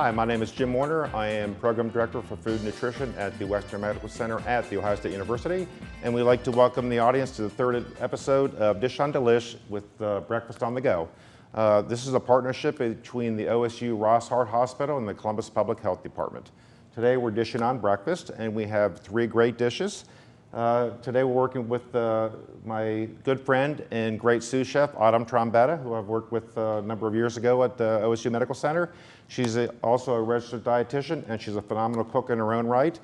Hi, my name is Jim Warner. I am Program Director for Food Nutrition at the Western Medical Center at The Ohio State University. And we'd like to welcome the audience to the third episode of Dish on Delish with Breakfast on the Go. This is a partnership between the OSU Ross Hart Hospital and the Columbus Public Health Department. Today we're dishing on breakfast and we have three great dishes. Today we're working with my good friend and great sous chef, Autumn Trombetta, who I've worked with a number of years ago at OSU Medical Center. She's also a registered dietitian and she's a phenomenal cook in her own right.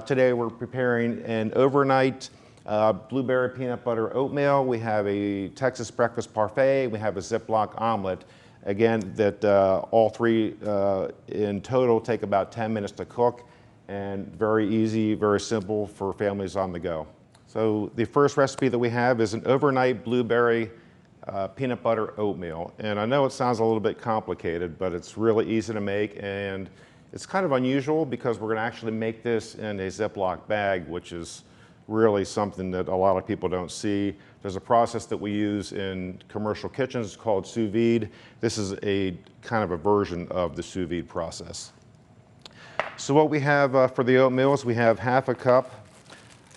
Today we're preparing an overnight blueberry peanut butter oatmeal. We have a Texas breakfast parfait. We have a Ziploc omelet. Again, that all three in total take about 10 minutes to cook, and very easy, very simple for families on the go. So the first recipe that we have is an overnight blueberry peanut butter oatmeal. And I know it sounds a little bit complicated, but it's really easy to make, and it's kind of unusual because we're gonna actually make this in a Ziploc bag, which is really something that a lot of people don't see. There's a process that we use in commercial kitchens called sous vide. This is a kind of a version of the sous vide process. So what we have for the oatmeal is we have half a cup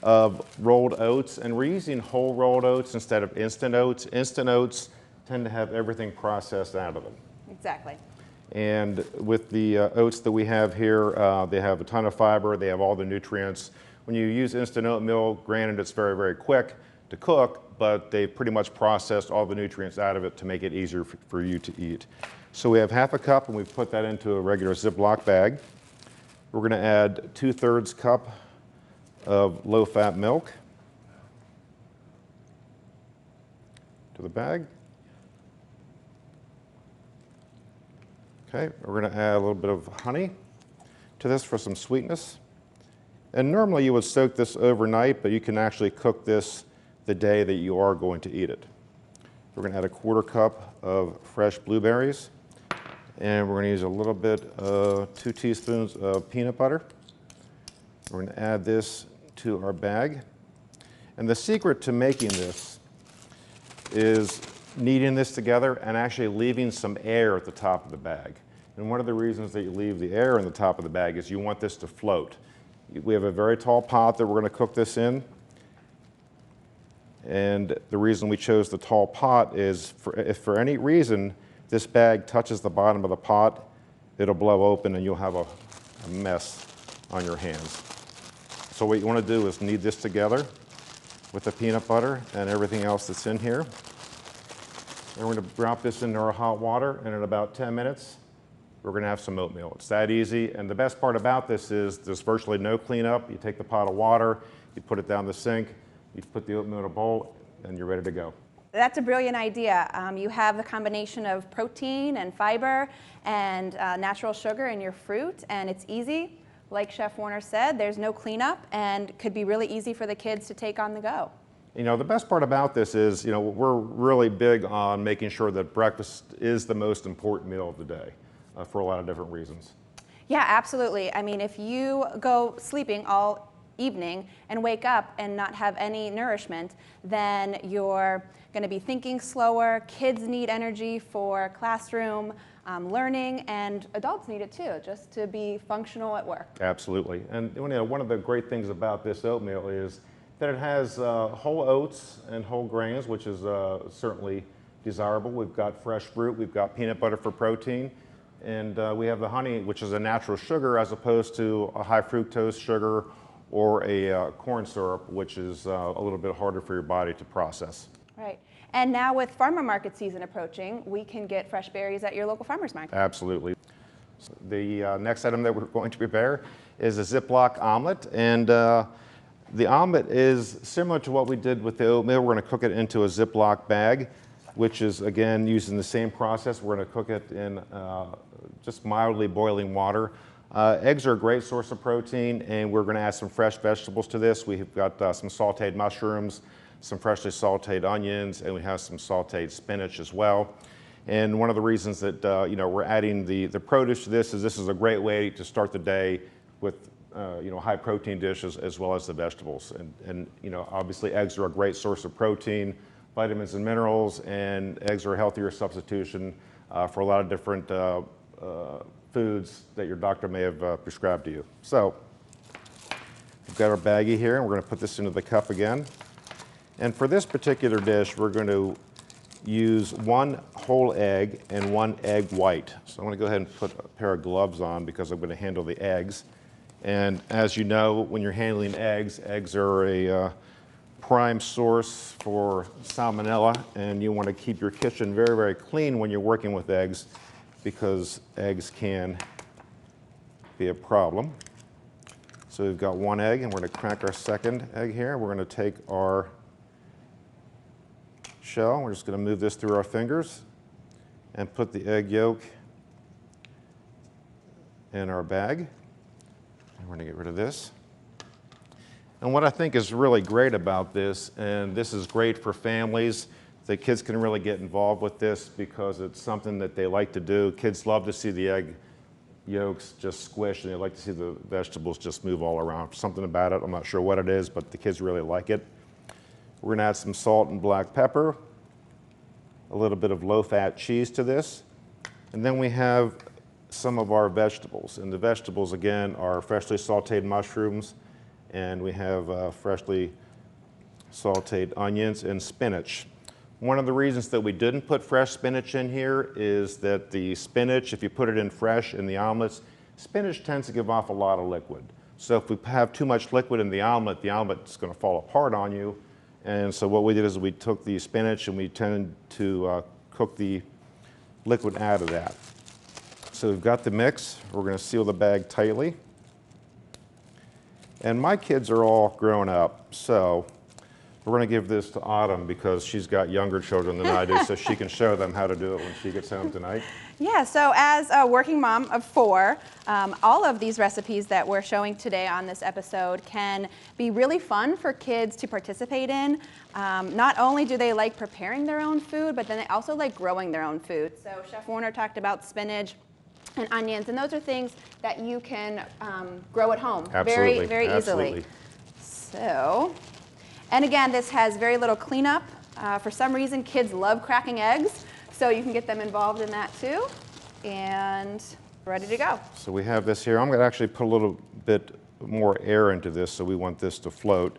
of rolled oats, and we're using whole rolled oats instead of instant oats. Instant oats tend to have everything processed out of them. Exactly. And with the oats that we have here, they have a ton of fiber, they have all the nutrients. When you use instant oatmeal, granted it's very, very quick to cook, but they pretty much processed all the nutrients out of it to make it easier for you to eat. So we have half a cup and we've put that into a regular Ziploc bag. We're gonna add 2/3 cup of low-fat milk to the bag. Okay, we're gonna add a little bit of honey to this for some sweetness. And normally you would soak this overnight, but you can actually cook this the day that you are going to eat it. We're gonna add a 1/4 cup of fresh blueberries. And we're gonna use a little bit of 2 teaspoons of peanut butter. We're gonna add this to our bag. And the secret to making this is kneading this together and actually leaving some air at the top of the bag. And one of the reasons that you leave the air in the top of the bag is you want this to float. We have a very tall pot that we're gonna cook this in. And the reason we chose the tall pot is if for any reason this bag touches the bottom of the pot, it'll blow open and you'll have a mess on your hands. So what you want to do is knead this together with the peanut butter and everything else that's in here. And we're going to drop this into our hot water, and in about 10 minutes, we're going to have some oatmeal. It's that easy, and the best part about this is there's virtually no cleanup. You take the pot of water, you put it down the sink, you put the oatmeal in a bowl, and you're ready to go. That's a brilliant idea. You have the combination of protein and fiber and natural sugar in your fruit, and it's easy. Like Chef Warner said, there's no cleanup and could be really easy for the kids to take on the go. You know, the best part about this is, you know, we're really big on making sure that breakfast is the most important meal of the day for a lot of different reasons. Yeah, absolutely. I mean, if you go sleeping all evening and wake up and not have any nourishment, then you're going to be thinking slower. Kids need energy for classroom learning, and adults need it too, just to be functional at work. Absolutely. And you know, one of the great things about this oatmeal is that it has whole oats and whole grains, which is certainly desirable. We've got fresh fruit, we've got peanut butter for protein, and we have the honey, which is a natural sugar as opposed to a high fructose sugar or a corn syrup, which is a little bit harder for your body to process. Right. And now with farmer market season approaching, we can get fresh berries at your local farmer's market. Absolutely. So the next item that we're going to prepare is a Ziploc omelet. And the omelet is similar to what we did with the oatmeal. We're going to cook it into a Ziploc bag, which is, again, using the same process. We're going to cook it in just mildly boiling water. Eggs are a great source of protein, and we're going to add some fresh vegetables to this. We've got some sauteed mushrooms, some freshly sauteed onions, and we have some sauteed spinach as well. And one of the reasons that you know, we're adding the produce to this is a great way to start the day with you know, high protein dishes as well as the vegetables. And you know, obviously eggs are a great source of protein, vitamins and minerals, and eggs are a healthier substitution for a lot of different foods that your doctor may have prescribed to you. So we've got our baggie here, and we're going to put this into the cup again. And for this particular dish, we're going to use 1 whole egg and 1 egg white. So I'm going to go ahead and put a pair of gloves on because I'm going to handle the eggs. And as you know, when you're handling eggs, eggs are a prime source for salmonella, and you want to keep your kitchen very, very clean when you're working with eggs because eggs can be a problem. So we've got 1 egg, and we're going to crack our second egg here. We're going to take our shell. We're just going to move this through our fingers and put the egg yolk in our bag. And we're going to get rid of this. And what I think is really great about this, and this is great for families, the kids can really get involved with this because it's something that they like to do. Kids love to see the egg yolks just squish, and they like to see the vegetables just move all around. Something about it, I'm not sure what it is, but the kids really like it. We're going to add some salt and black pepper, a little bit of low-fat cheese to this, and then we have some of our vegetables. And the vegetables, again, are freshly sauteed mushrooms, and we have freshly sauteed onions and spinach. One of the reasons that we didn't put fresh spinach in here is that the spinach, if you put it in fresh in the omelets, spinach tends to give off a lot of liquid. So if we have too much liquid in the omelet's going to fall apart on you. And so what we did is we took the spinach and we tended to cook the liquid out of that. So we've got the mix. We're going to seal the bag tightly. And my kids are all grown up, so we're going to give this to Autumn because she's got younger children than I do, so she can show them how to do it when she gets home tonight. Yeah, so as a working mom of 4, all of these recipes that we're showing today on this episode can be really fun for kids to participate in. Not only do they like preparing their own food, but then they also like growing their own food. So Chef Warner talked about spinach and onions, and those are things that you can grow at home Absolutely. very Absolutely. easily. So, and again, this has very little cleanup. For some reason, kids love cracking eggs, so you can get them involved in that too. And ready to go. So we have this here. I'm going to actually put a little bit more air into this, so we want this to float.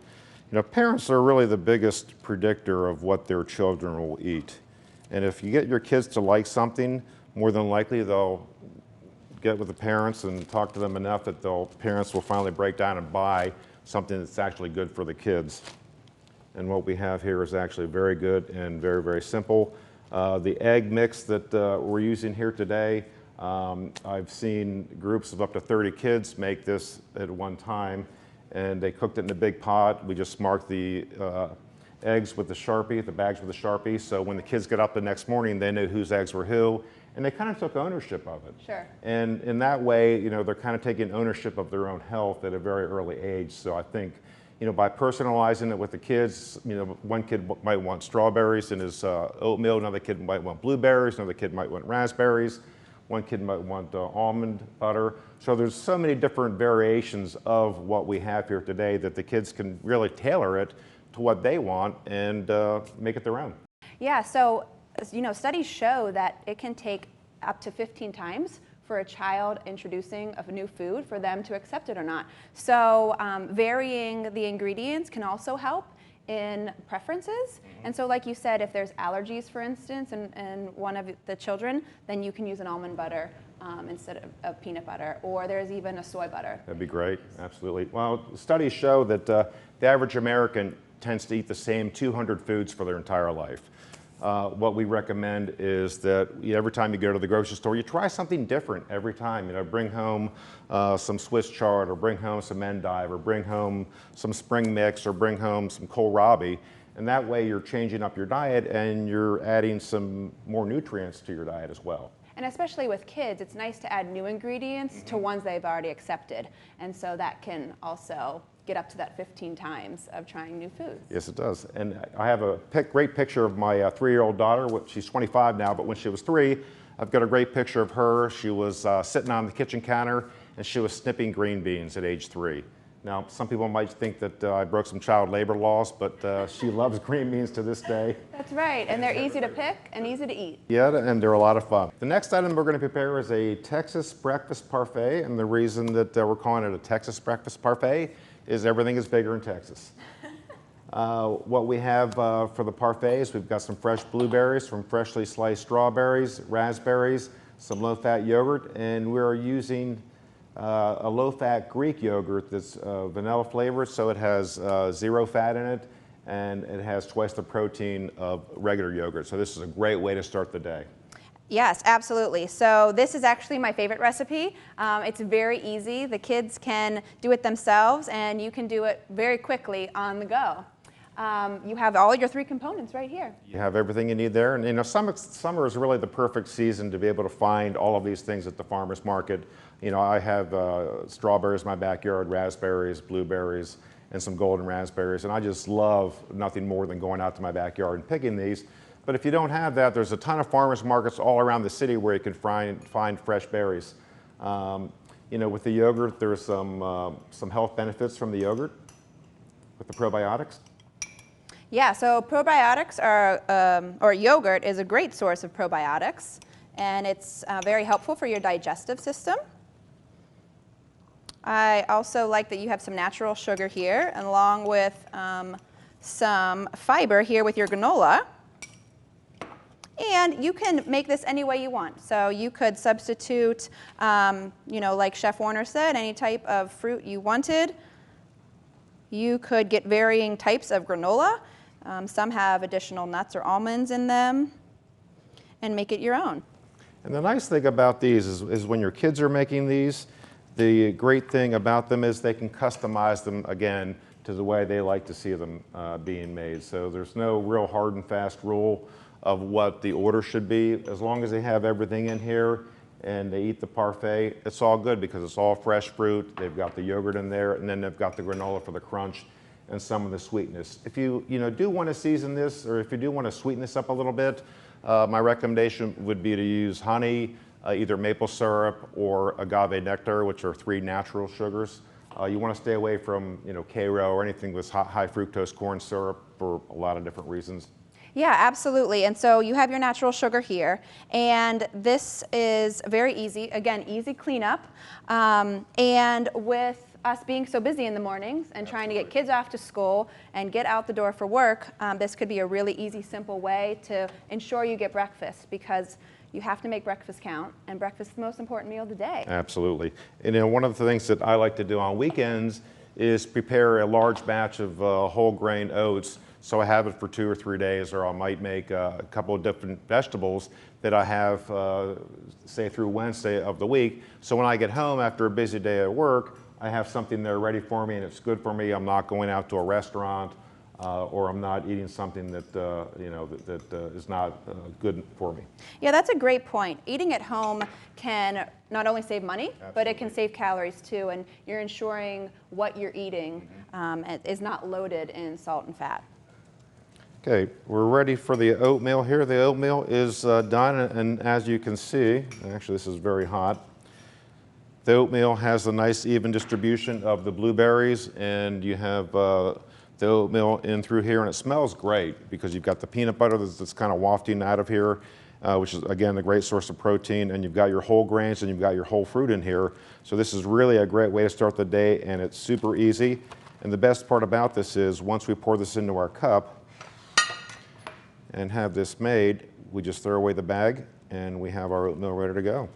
You know, parents are really the biggest predictor of what their children will eat. And if you get your kids to like something, more than likely they'll get with the parents and talk to them enough that parents will finally break down and buy something that's actually good for the kids. And what we have here is actually very good and very, very simple. The egg mix that we're using here today, I've seen groups of up to 30 kids make this at one time, and they cooked it in a big pot. We just marked the eggs with the Sharpie, the bags with the Sharpie, so when the kids get up the next morning, they knew whose eggs were who, and they kind of took ownership of it. Sure. And in that way, you know, they're kind of taking ownership of their own health at a very early age. So I think, you know, by personalizing it with the kids, you know, one kid might want strawberries in his oatmeal, another kid might want blueberries, another kid might want raspberries, one kid might want almond butter. So there's so many different variations of what we have here today that the kids can really tailor it to what they want and make it their own. Yeah, so, you know, studies show that it can take up to 15 times for a child introducing a new food for them to accept it or not. So varying the ingredients can also help in preferences. And so like you said, if there's allergies, for instance, in one of the children, then you can use an almond butter instead of peanut butter, or there's even a soy butter. That'd be great, absolutely. Well, studies show that the average American tends to eat the same 200 foods for their entire life. What we recommend is that every time you go to the grocery store, you try something different every time. You know, bring home some Swiss chard, or bring home some endive, or bring home some spring mix, or bring home some kohlrabi. And that way you're changing up your diet and you're adding some more nutrients to your diet as well. And especially with kids, it's nice to add new ingredients to ones they've already accepted. And so that can also get up to that 15 times of trying new foods. Yes, it does. And I have a great picture of my 3-year-old daughter. She's 25 now, but when she was 3, I've got a great picture of her. She was sitting on the kitchen counter, and she was snipping green beans at age 3. Now, some people might think that I broke some child labor laws, but she loves green beans to this day. That's right, and they're easy to pick and easy to eat. Yeah, and they're a lot of fun. The next item we're going to prepare is a Texas breakfast parfait, and the reason that we're calling it a Texas breakfast parfait is everything is bigger in Texas. What we have for the parfait is we've got some fresh blueberries, some freshly sliced strawberries, raspberries, some low-fat yogurt, and we're using a low-fat Greek yogurt that's vanilla flavored, so it has 0 fat in it, and it has twice the protein of regular yogurt. So this is a great way to start the day. Yes, absolutely. So this is actually my favorite recipe. It's very easy. The kids can do it themselves, and you can do it very quickly on the go. You have all your 3 components right here. You have everything you need there. And you know, summer is really the perfect season to be able to find all of these things at the farmer's market. You know, I have strawberries in my backyard, raspberries, blueberries, and some golden raspberries. And I just love nothing more than going out to my backyard and picking these. But if you don't have that, there's a ton of farmers markets all around the city where you can find fresh berries. You know, with the yogurt, there's some health benefits from the yogurt with the probiotics. Yeah, so probiotics are, or yogurt is a great source of probiotics, and it's very helpful for your digestive system. I also like that you have some natural sugar here, along with some fiber here with your granola. And you can make this any way you want. So you could substitute, you know, like Chef Warner said, any type of fruit you wanted. You could get varying types of granola. Some have additional nuts or almonds in them, and make it your own. And the nice thing about these is when your kids are making these, the great thing about them is they can customize them, again, to the way they like to see them being made. So there's no real hard and fast rule of what the order should be. As long as they have everything in here and they eat the parfait, it's all good because it's all fresh fruit. They've got the yogurt in there, and then they've got the granola for the crunch and some of the sweetness. If you do want to season this, or if you do want to sweeten this up a little bit, my recommendation would be to use honey, either maple syrup or agave nectar, which are 3 natural sugars. You want to stay away from Karo or anything with high fructose corn syrup for a lot of different reasons. Yeah, absolutely. And so you have your natural sugar here, and this is very easy. Again, easy cleanup. And with us being so busy in the mornings and trying to get kids off to school and get out the door for work, this could be a really easy, simple way to ensure you get breakfast, because you have to make breakfast count, and breakfast is the most important meal of the day. Absolutely. And one of the things that I like to do on weekends is prepare a large batch of whole grain oats. So I have it for 2 or 3 days, or I might make a couple of different vegetables that I have, say, through Wednesday of the week. So when I get home after a busy day at work, I have something there ready for me, and it's good for me. I'm not going out to a restaurant, or I'm not eating something that that is not good for me. Yeah, that's a great point. Eating at home can not only save money, Absolutely. But it can save calories too, and you're ensuring what you're eating is not loaded in salt and fat. Okay, we're ready for the oatmeal here. The oatmeal is done, and as you can see, actually this is very hot. The oatmeal has a nice even distribution of the blueberries, and you have the oatmeal in through here, and it smells great because you've got the peanut butter that's kind of wafting out of here, which is, again, a great source of protein, and you've got your whole grains and you've got your whole fruit in here. So this is really a great way to start the day, and it's super easy. And the best part about this is once we pour this into our cup and have this made, we just throw away the bag, and we have our oatmeal ready to go.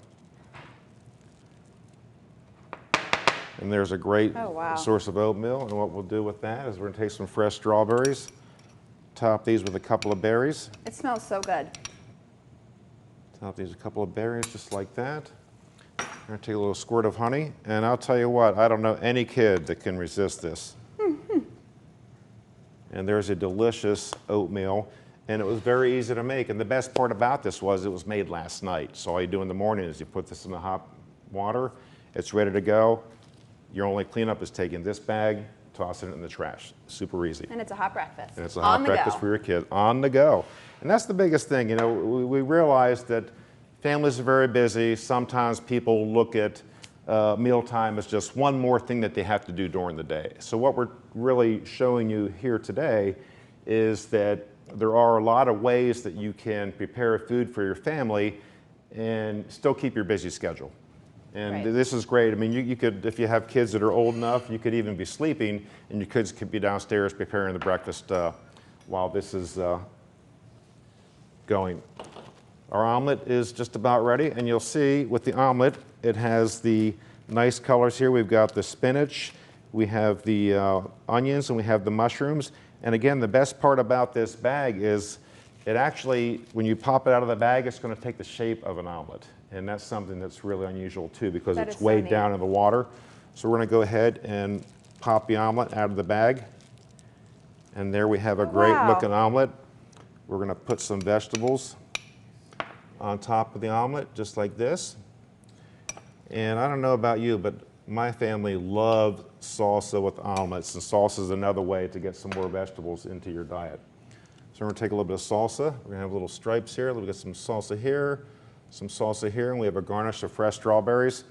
And there's a great source of oatmeal, and what we'll do with that is we're going to take some fresh strawberries, top these with a couple of berries. It smells so good. Top these with a couple of berries just like that. I'm going to take a little squirt of honey, and I'll tell you what, I don't know any kid that can resist this. And there's a delicious oatmeal, and it was very easy to make, and the best part about this was it was made last night. So all you do in the morning is you put this in the hot water, it's ready to go. Your only cleanup is taking this bag, tossing it in the trash. Super easy. And it's a hot breakfast. And it's a hot breakfast for your kid, on the go. And that's the biggest thing. We realize that families are very busy. Sometimes people look at mealtime is just one more thing that they have to do during the day. So what we're really showing you here today is that there are a lot of ways that you can prepare food for your family and still keep your busy schedule. And this is great. I mean, you could, if you have kids that are old enough, you could even be sleeping and your kids could be downstairs preparing the breakfast while this is going. Our omelet is just about ready, and you'll see with the omelet, it has the nice colors here. We've got the spinach, we have the onions, and we have the mushrooms. And again, the best part about this bag is it actually, when you pop it out of the bag, it's going to take the shape of an omelet. And that's something that's really unusual too, because it's weighed down in the water. So we're going to go ahead and pop the omelet out of the bag. And there we have a great looking omelet. We're going to put some vegetables on top of the omelet, just like this. And I don't know about you, but my family loves salsa with omelets, and salsa is another way to get some more vegetables into your diet. So we're going to take a little bit of salsa. We're going to have little stripes here. We've got some salsa here, and we have a garnish of fresh strawberries.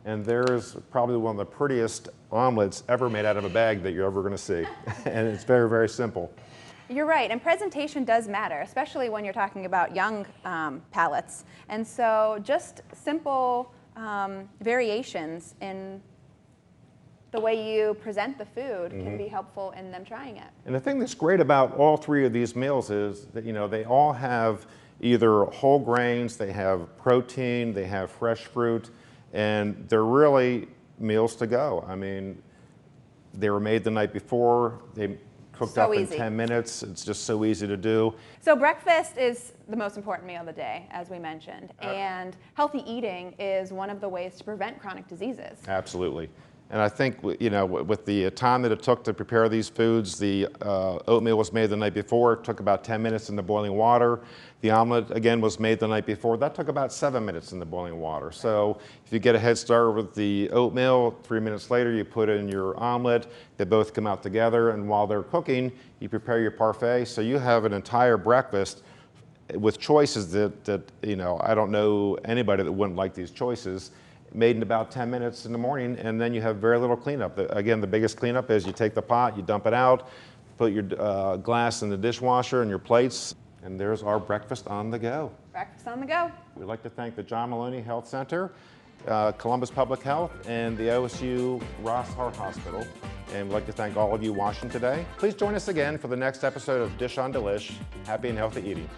And there's probably one of the prettiest omelets ever made out of a bag that you're ever going to see. And it's very, very simple. You're right, and presentation does matter, especially when you're talking about young palates. And so just simple variations in the way you present the food can be helpful in them trying it. And the thing that's great about all three of these meals is that, you know, they all have either whole grains, they have protein, they have fresh fruit, and they're really meals to go. I mean, they were made the night before, they cooked up in 10 minutes. It's just so easy to do. So breakfast is the most important meal of the day, as we mentioned, and healthy eating is one of the ways to prevent chronic diseases. Absolutely. And I think, you know, with the time that it took to prepare these foods, the oatmeal was made the night before. It took about 10 minutes in the boiling water. The omelet, again, was made the night before. That took about 7 minutes in the boiling water. So if you get a head start with the oatmeal, 3 minutes later you put in your omelet. They both come out together, and while they're cooking, you prepare your parfait. So you have an entire breakfast with choices that you know, I don't know anybody that wouldn't like these choices, made in about 10 minutes in the morning, and then you have very little cleanup. Again, the biggest cleanup is you take the pot, you dump it out, put your glass in the dishwasher and your plates, and there's our breakfast on the go. Breakfast on the go. We'd like to thank the John Maloney Health Center, Columbus Public Health, and the OSU Ross Heart Hospital. And we'd like to thank all of you watching today. Please join us again for the next episode of Dish on Delish. Happy and healthy eating.